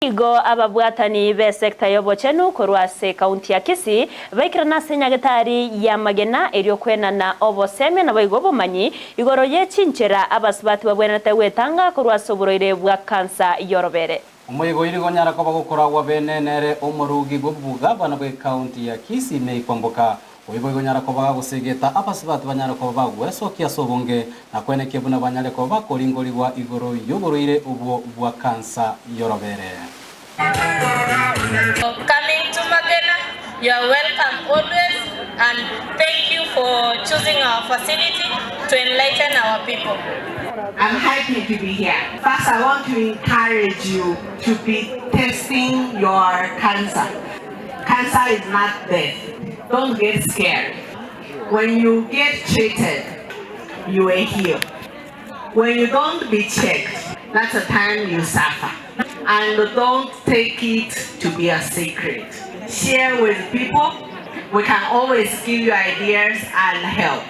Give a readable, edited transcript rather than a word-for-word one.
Igo ababwatani be sekta yobochenu korwase kaunti ya Kisii baikirana senyagetari ya magena erio kwena na oboseme na baigo bomanyi igoro yechinchera abasibati babwenete wetanga korwase oboroire bwa kansa yorobere umuyigo irigo nyarako bagukoragwa benenere umurugi gobuga bana bwe kaunti ya Kisii meikwamboka uyigo nyarako bagusegeta abasibati banyarako bagwesokia sobonge na kweneke buna banyarako bakoringorigwa igoro yoboroire ubwo bwa kansa yorobere. Coming to Magena, you are welcome always, and thank you for choosing our facility to enlighten our people. I'm happy to be here. First, I want to encourage you to be testing your cancer. Cancer is not death. Don't get scared. When you get treated, you will heal. When you don't be checked, that's the time you suffer. And don't take it to be a secret. Share with people. We can always give you ideas and help.